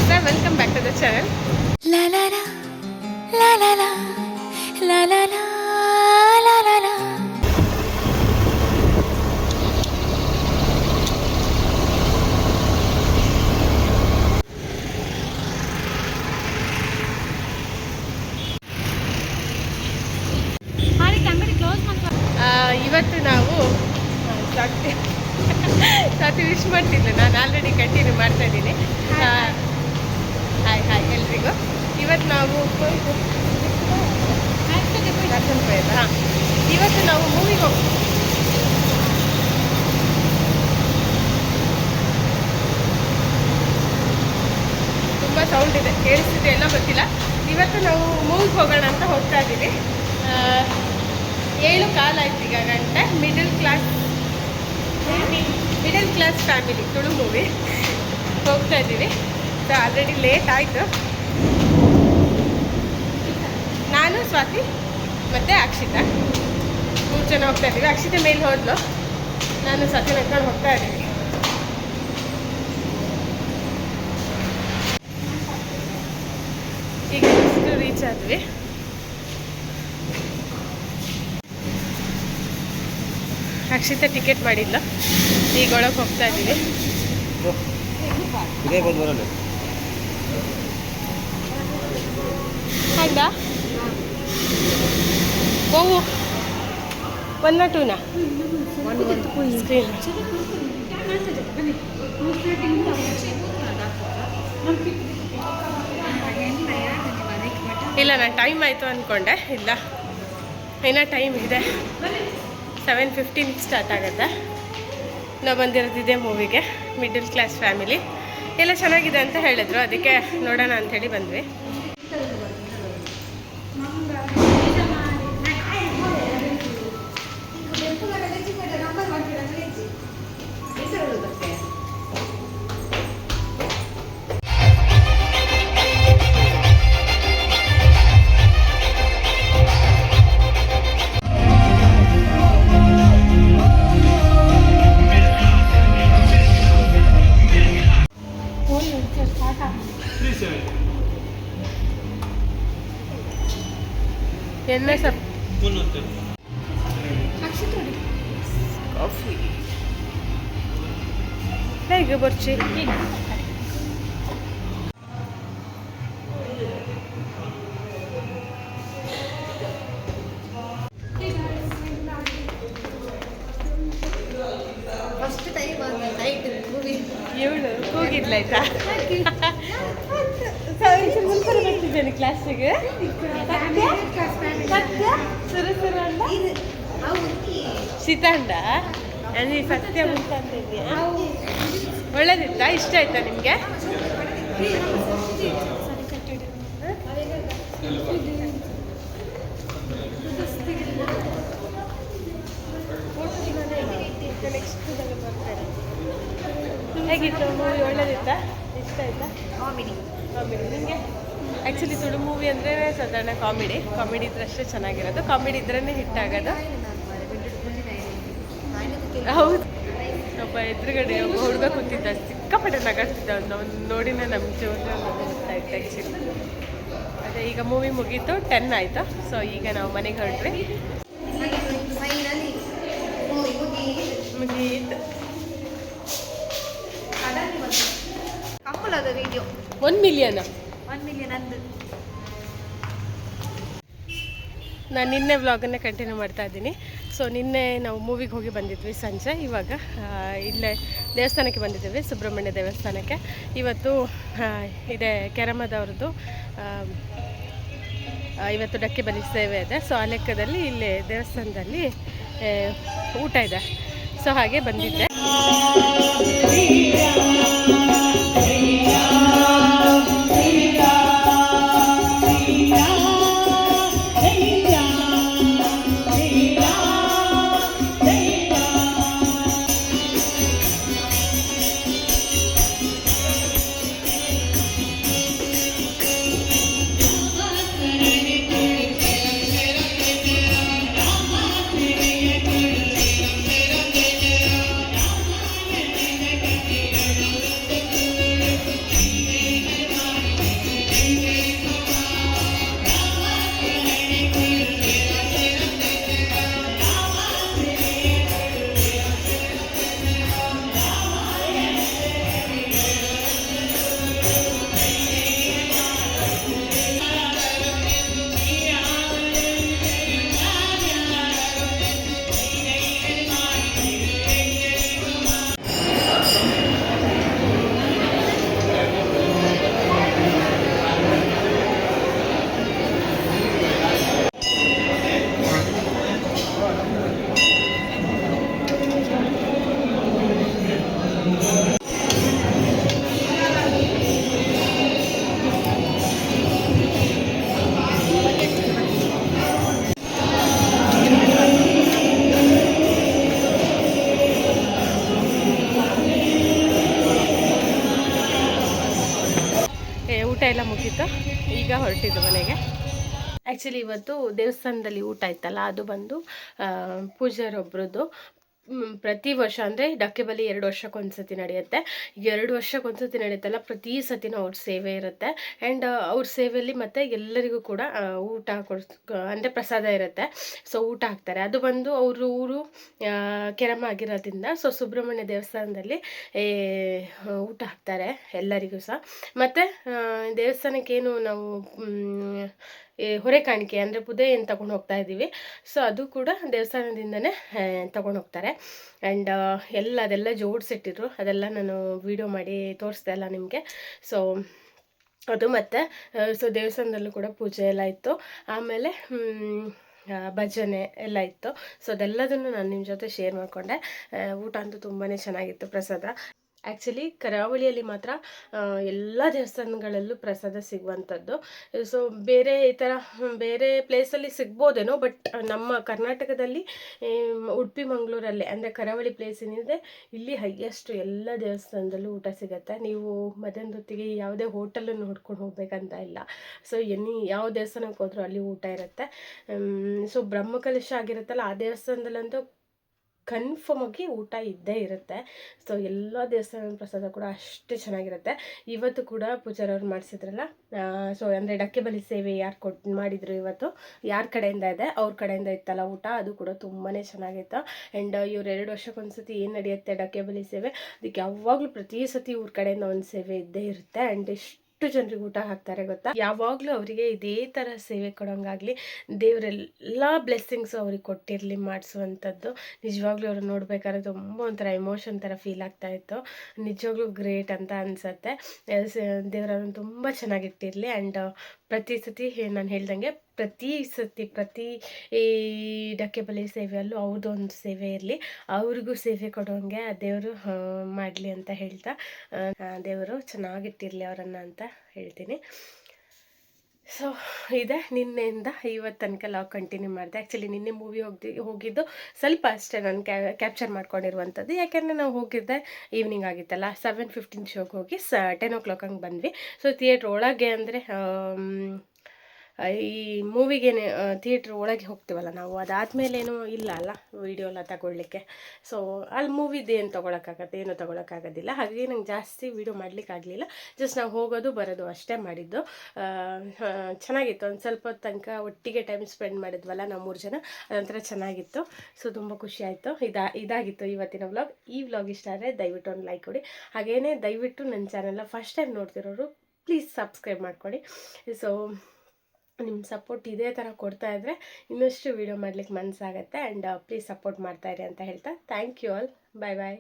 ಸ್ನೇಹಿತರೆ, welcome back to the channel. La la la la la la la la la la la la. ಇವತ್ತು ನಾವು ಸಾಥಿ wish ಮಾಡ್ತಿದ್ದೆ, ನಾನು already continue ಮಾಡ್ತಾ ಇದ್ದೀನಿ. ಹಾಯ್ ಹಾಯ್ ಎಲ್ರಿಗೂ. ಇವತ್ತು ನಾವು ಇವತ್ತು ನಾವು ಮೂವಿಗೆ ಹೋಗ್ತೀವಿ. ತುಂಬ ಸೌಂಡ್ ಇದೆ, ಕೇಳಿಸ್ತಿದೆ ಎಲ್ಲ ಗೊತ್ತಿಲ್ಲ. ಇವತ್ತು ನಾವು ಮೂವಿಗೆ ಹೋಗೋಣ ಅಂತ ಹೋಗ್ತಾ ಇದ್ದೀವಿ. 7:15 ಆಯ್ತು ಈಗ ಗಂಟೆ. Middle class family Tulu movie ಹೋಗ್ತಾ ಇದ್ದೀವಿ. ಸೊ ಆಲ್ರೆಡಿ ಲೇಟ್ ಆಯಿತು. ನಾನು, ಸ್ವಾತಿ ಮತ್ತು ಅಕ್ಷಿತಾ 3 ಜನ ಹೋಗ್ತಾ ಇದ್ದೀವಿ. ಅಕ್ಷಿತಾ ಮೇಲೆ ಹೋದ್ಲು, ನಾನು ಸ್ವಾತಿ ನಡ್ಕೊಂಡು ಹೋಗ್ತಾ ಇದ್ದೀವಿ. ಈಗ ಎಷ್ಟು ರೀಚ್ ಆದ್ವಿ. ಅಕ್ಷಿತಾ ಟಿಕೆಟ್ ಮಾಡಿಲ್ಲ, ಈಗ ಒಳಗೆ ಹೋಗ್ತಾ ಇದ್ದೀವಿ. ಹೌದಾ? ಓವು 1 or 2 ಸ್ಕ್ರೀನ್ ಇಲ್ಲ, ನಾನು ಟೈಮ್ ಆಯಿತು ಅಂದ್ಕೊಂಡೆ. ಇಲ್ಲ, ಇನ್ನೂ ಟೈಮ್ ಇದೆ. 7:15 ಸ್ಟಾರ್ಟ್ ಆಗುತ್ತೆ. ನಾವು ಬಂದಿರೋದಿದೆ ಮೂವಿಗೆ. ಮಿಡಲ್ ಕ್ಲಾಸ್ ಫ್ಯಾಮಿಲಿ ಎಲ್ಲ ಚೆನ್ನಾಗಿದೆ ಅಂತ ಹೇಳಿದ್ರು, ಅದಕ್ಕೆ ನೋಡೋಣ ಅಂಥೇಳಿ ಬಂದ್ವಿ. ಎಣ್ಣೆ ಸಪ್ ಕಾಫಿ ಹೇಗೆ ಬರ್ಚಿ. ಫಸ್ಟ್ ಟೈಮ್ ನೈಟ್ ಮೂವಿ ಇವಳು ಕೂಗಿದ್ಲಾಯ್ತಾ? ಮುಂಚೆ ಬರ್ತಿದ್ದೇನೆ ಕ್ಲಾಸಿಗೆ. ಸೀತಾಂಡ ಅಂದರೆ ಸತ್ಯ ಮುಂತ ಅಂತ ಇದೆಯಾ? ಒಳ್ಳೇದಿತ್ತಾ? ಇಷ್ಟ ಆಯ್ತಾ ನಿಮಗೆ? ಹೇಗಿತ್ತು ಮೂವಿ? ಒಳ್ಳೇದಿತ್ತಾ? ಇಷ್ಟ ಆಯ್ತಾ? ಕಾಮಿಡಿ ನಿಮಗೆ? ಆ್ಯಕ್ಚುಲಿ ತುಳು ಮೂವಿ ಅಂದರೆ ಸಾಧಾರಣ ಕಾಮಿಡಿ ಇದ್ರೆ ಅಷ್ಟೇ ಚೆನ್ನಾಗಿರೋದು. ಕಾಮಿಡಿ ಇದ್ರೇ ಹಿಟ್ ಆಗೋದು. ಹೌದು, ಒಬ್ಬ ಎದುರುಗಡೆ ಒಬ್ಬ ಹುಡುಗ ಕೂತಿದ್ದ, ಸಿಕ್ಕಾಪಟ್ಟೆ ನಗಾಡ್ತಿದ್ದ. ಅವ್ನು ನೋಡಿನೇ ನಮ್ಮ ಜೀವನ ಗೊತ್ತಾಯ್ತು ಆ್ಯಕ್ಚುಲಿ. ಅದೇ ಈಗ ಮೂವಿ ಮುಗೀತು, 10 ಆಯಿತು. ಸೊ ಈಗ ನಾವು ಮನೆಗೆ ಹೊರಟ್ವಿ. ಮುಗೀತು. 1 ಮಿಲಿಯನ್ ಅಂದು. ನಾನು ನಿನ್ನೆ ವ್ಲಾಗನ್ನೇ ಕಂಟಿನ್ಯೂ ಮಾಡ್ತಾ ಇದ್ದೀನಿ. ಸೊ ನಿನ್ನೆ ನಾವು ಮೂವಿಗೆ ಹೋಗಿ ಬಂದಿದ್ವಿ ಸಂಜೆ. ಇವಾಗ ಇಲ್ಲೇ ದೇವಸ್ಥಾನಕ್ಕೆ ಬಂದಿದ್ದೀವಿ, ಸುಬ್ರಹ್ಮಣ್ಯ ದೇವಸ್ಥಾನಕ್ಕೆ. ಇವತ್ತು ಇದೆ ಕೆರಮದವ್ರದ್ದು ಇವತ್ತು ಡಕ್ಕೆ ಬಲಿ ಸೇವೆ ಇದೆ. ಸೊ ಆ ಲೆಕ್ಕದಲ್ಲಿ ಇಲ್ಲಿ ದೇವಸ್ಥಾನದಲ್ಲಿ ಊಟ ಇದೆ. ಸೊ ಹಾಗೆ ಬಂದಿದ್ದೆ. ಊಟ ಎಲ್ಲ ಮುಗೀತು, ಈಗ ಹೊರಟಿದ್ದು ಮನೆಗೆ. ಆ್ಯಕ್ಚುಲಿ ಇವತ್ತು ದೇವಸ್ಥಾನದಲ್ಲಿ ಊಟ ಇತ್ತಲ್ಲ, ಅದು ಬಂದು ಪೂಜಾರೊಬ್ರದ್ದು. ಪ್ರತಿ ವರ್ಷ ಅಂದರೆ ಡಕ್ಕೆಬಲಿ 2 ವರ್ಷಕ್ಕೊಂದ್ಸತಿ ನಡೆಯುತ್ತೆ. 2 ವರ್ಷಕ್ಕೊಂದ್ಸತಿ ನಡೆಯುತ್ತಲ್ಲ, ಪ್ರತಿ ಸತಿನೂ ಅವ್ರ ಸೇವೆ ಇರುತ್ತೆ. ಆ್ಯಂಡ್ ಅವ್ರ ಸೇವೆಯಲ್ಲಿ ಮತ್ತು ಎಲ್ಲರಿಗೂ ಕೂಡ ಊಟ ಅಂದರೆ ಪ್ರಸಾದ ಇರುತ್ತೆ. ಸೊ ಊಟ ಹಾಕ್ತಾರೆ. ಅದು ಬಂದು ಅವ್ರ ಊರು ಕೆರಮ ಆಗಿರೋದ್ರಿಂದ ಸೊ ಸುಬ್ರಹ್ಮಣ್ಯ ದೇವಸ್ಥಾನದಲ್ಲಿ ಊಟ ಹಾಕ್ತಾರೆ ಎಲ್ಲರಿಗೂ ಸಹ. ಮತ್ತು ದೇವಸ್ಥಾನಕ್ಕೇನು ನಾವು ಹೊರೆ ಕಾಣಿಕೆ ಅಂದರೆ ಪುದೆ ಏನು ತೊಗೊಂಡು ಹೋಗ್ತಾ ಇದ್ದೀವಿ, ಸೊ ಅದು ಕೂಡ ದೇವಸ್ಥಾನದಿಂದನೇ ತೊಗೊಂಡು ಹೋಗ್ತಾರೆ. ಆ್ಯಂಡ್ ಅದೆಲ್ಲ ಜೋಡಿಸಿಟ್ಟಿದ್ರು, ಅದೆಲ್ಲ ನಾನು ವೀಡಿಯೋ ಮಾಡಿ ತೋರಿಸ್ದೆ ಅಲ್ಲ ನಿಮಗೆ. ಸೊ ಅದು ಮತ್ತು ಸೊ ದೇವಸ್ಥಾನದಲ್ಲೂ ಕೂಡ ಪೂಜೆ ಎಲ್ಲ ಇತ್ತು. ಆಮೇಲೆ ಭಜನೆ ಎಲ್ಲ ಇತ್ತು. ಸೊ ಅದೆಲ್ಲದನ್ನು ನಾನು ನಿಮ್ಮ ಜೊತೆ ಶೇರ್ ಮಾಡಿಕೊಂಡೆ. ಊಟ ಅಂತೂ ತುಂಬಾ ಚೆನ್ನಾಗಿತ್ತು, ಪ್ರಸಾದ. ಆ್ಯಕ್ಚುಲಿ ಕರಾವಳಿಯಲ್ಲಿ ಮಾತ್ರ ಎಲ್ಲ ದೇವಸ್ಥಾನಗಳಲ್ಲೂ ಪ್ರಸಾದ ಸಿಗುವಂಥದ್ದು. ಸೊ ಬೇರೆ ಈ ಥರ ಬೇರೆ ಪ್ಲೇಸಲ್ಲಿ ಸಿಗ್ಬೋದೇನೋ, ಬಟ್ ನಮ್ಮ ಕರ್ನಾಟಕದಲ್ಲಿ ಉಡುಪಿ ಮಂಗಳೂರಲ್ಲಿ ಅಂದರೆ ಕರಾವಳಿ ಪ್ಲೇಸ್ ಏನಿದೆ ಇಲ್ಲಿ ಹೈಯೆಸ್ಟ್ ಎಲ್ಲ ದೇವಸ್ಥಾನದಲ್ಲೂ ಊಟ ಸಿಗುತ್ತೆ. ನೀವು ಮಧ್ಯಾಹ್ನದ ಹೊತ್ತಿಗೆ ಯಾವುದೇ ಹೋಟೆಲನ್ನು ಹುಡ್ಕೊಂಡು ಹೋಗ್ಬೇಕಂತ ಇಲ್ಲ. ಸೊ ಯಾವ ದೇವಸ್ಥಾನಕ್ಕೆ ಹೋದ್ರೂ ಅಲ್ಲಿ ಊಟ ಇರುತ್ತೆ. ಸೊ ಬ್ರಹ್ಮಕಲಶ ಆಗಿರುತ್ತಲ್ಲ, ಆ ದೇವಸ್ಥಾನದಲ್ಲಂತೂ ಕನ್ಫರ್ಮ್ ಆಗಿ ಊಟ ಇದ್ದೇ ಇರುತ್ತೆ. ಸೊ ಎಲ್ಲ ದೇವಸ್ಥಾನದ ಪ್ರಸಾದ ಕೂಡ ಅಷ್ಟೇ ಚೆನ್ನಾಗಿರುತ್ತೆ. ಇವತ್ತು ಕೂಡ ಪೂಜಾರವ್ರು ಮಾಡಿಸಿದ್ರಲ್ಲ, ಸೊ ಅಂದರೆ ಡಕ್ಕೆಬಲಿ ಸೇವೆ ಯಾರು ಮಾಡಿದರು ಇವತ್ತು, ಯಾರ ಕಡೆಯಿಂದ ಇದೆ ಅವ್ರ ಕಡೆಯಿಂದ ಇತ್ತಲ್ಲ ಊಟ, ಅದು ಕೂಡ ತುಂಬಾ ಚೆನ್ನಾಗಿತ್ತು. ಆ್ಯಂಡ್ ಇವ್ರು 2 ವರ್ಷಕ್ಕೊಂದ್ಸತಿ ಏನು ನಡೆಯುತ್ತೆ ಡಕ್ಕೆಬಲಿ ಸೇವೆ, ಅದಕ್ಕೆ ಯಾವಾಗಲೂ ಪ್ರತಿ ಸತಿ ಇವ್ರ ಕಡೆಯಿಂದ ಒಂದು ಸೇವೆ ಇದ್ದೇ ಇರುತ್ತೆ. ಆ್ಯಂಡ್ ಎಷ್ಟು ಜನರಿಗೆ ಊಟ ಹಾಕ್ತಾರೆ ಗೊತ್ತಾ. ಯಾವಾಗಲೂ ಅವರಿಗೆ ಇದೇ ಥರ ಸೇವೆ ಕೊಡೋಂಗಾಗಲಿ, ದೇವರೆಲ್ಲ ಬ್ಲೆಸ್ಸಿಂಗ್ಸು ಅವ್ರಿಗೆ ಕೊಟ್ಟಿರಲಿ ಮಾಡಿಸುವಂಥದ್ದು. ನಿಜವಾಗ್ಲೂ ಅವ್ರು ನೋಡ್ಬೇಕಾದ್ರೆ ತುಂಬ ಒಂಥರ ಎಮೋಷನ್ ಥರ ಫೀಲ್ ಆಗ್ತಾಯಿತ್ತು. ನಿಜವಾಗ್ಲೂ ಗ್ರೇಟ್ ಅಂತ ಅನಿಸುತ್ತೆ. ದೇವರನ್ನು ತುಂಬ ಚೆನ್ನಾಗಿಟ್ಟಿರಲಿ. ಆ್ಯಂಡ್ ಪ್ರತಿ ಸತಿ ನಾನು ಹೇಳ್ದಂಗೆ ಪ್ರತಿ ಈ ಡಕ್ಕೆಬಲಿ ಸೇವೆಯಲ್ಲೂ ಅವ್ರದ್ದು ಒಂದು ಸೇವೆ ಇರಲಿ, ಅವ್ರಿಗೂ ಸೇವೆ ಕೊಡೋಂಗೆ ಆ ದೇವರು ಮಾಡಲಿ ಅಂತ ಹೇಳ್ತಾ, ದೇವರು ಚೆನ್ನಾಗಿಟ್ಟಿರಲಿ ಅವರನ್ನು ಅಂತ ಹೇಳ್ತೀನಿ. ಸೊ ಇದೆ, ನಿನ್ನೆಯಿಂದ ಇವತ್ತು ತನಕ ಲಾಗ್ ಕಂಟಿನ್ಯೂ ಮಾಡಿದೆ. ಆ್ಯಕ್ಚುಲಿ ನಿನ್ನೆ ಮೂವಿ ಹೋಗಿದ್ದು ಸ್ವಲ್ಪ ಅಷ್ಟೇ ನಾನು ಕ್ಯಾಪ್ಚರ್ ಮಾಡ್ಕೊಂಡಿರುವಂಥದ್ದು. ಯಾಕೆಂದರೆ ನಾವು ಹೋಗಿದ್ದೆ ಈವ್ನಿಂಗ್ ಆಗಿತ್ತಲ್ಲ, 7:15 ಶೋಗೆ ಹೋಗಿ 10 o'clock ಹಂಗೆ ಬಂದ್ವಿ. ಸೊ ಥಿಯೇಟ್ರ್ ಒಳಗೆ ಅಂದರೆ ಈ ಮೂವಿಗೇನೆ ಥಿಯೇಟ್ರ್ ಒಳಗೆ ಹೋಗ್ತೀವಲ್ಲ ನಾವು, ಅದಾದಮೇಲೇನೂ ಇಲ್ಲ ಅಲ್ಲ ವೀಡಿಯೋ ಎಲ್ಲ ತಗೊಳ್ಳಿಕ್ಕೆ. ಸೊ ಅಲ್ಲಿ ಮೂವಿದು ಏನು ತೊಗೊಳಕ್ಕಾಗತ್ತೆ, ಏನೂ ತೊಗೊಳಕ್ಕಾಗೋದಿಲ್ಲ. ಹಾಗಾಗಿ ನಂಗೆ ಜಾಸ್ತಿ ವೀಡಿಯೋ ಮಾಡಲಿಕ್ಕಾಗಲಿಲ್ಲ. ಜಸ್ಟ್ ನಾವು ಹೋಗೋದು ಬರೋದು ಅಷ್ಟೇ ಮಾಡಿದ್ದು. ಚೆನ್ನಾಗಿತ್ತು. ಒಂದು ಸ್ವಲ್ಪ ಹೊತ್ತು ತನಕ ಒಟ್ಟಿಗೆ ಟೈಮ್ ಸ್ಪೆಂಡ್ ಮಾಡಿದ್ವಲ್ಲ ನಾವು 3 ಜನ, ಅದೊಂಥರ ಚೆನ್ನಾಗಿತ್ತು. ಸೊ ತುಂಬ ಖುಷಿ ಆಯಿತು. ಇದಾಗಿತ್ತು ಇವತ್ತಿನ ವ್ಲಾಗ್. ಈ ವ್ಲಾಗ್ ಇಷ್ಟ ಆದರೆ ದಯವಿಟ್ಟು ಒಂದು ಲೈಕ್ ಕೊಡಿ. ಹಾಗೆಯೇ ದಯವಿಟ್ಟು ನನ್ನ ಚಾನಲ್ನ ಫಸ್ಟ್ ಟೈಮ್ ನೋಡ್ತಿರೋರು ಪ್ಲೀಸ್ ಸಬ್ಸ್ಕ್ರೈಬ್ ಮಾಡ್ಕೊಳ್ಳಿ. ಸೊ ನಿಮ್ಮ ಸಪೋರ್ಟ್ ಇದೇ ಥರ ಕೊಡ್ತಾಯಿದ್ರೆ ಇನ್ನಷ್ಟು ವೀಡಿಯೋ ಮಾಡಲಿಕ್ಕೆ ಮನಸ್ಸಾಗತ್ತೆ. ಆ್ಯಂಡ್ ಪ್ಲೀಸ್ ಸಪೋರ್ಟ್ ಮಾಡ್ತಾಯಿರಿ ಅಂತ ಹೇಳ್ತಾ thank you all. Bye bye.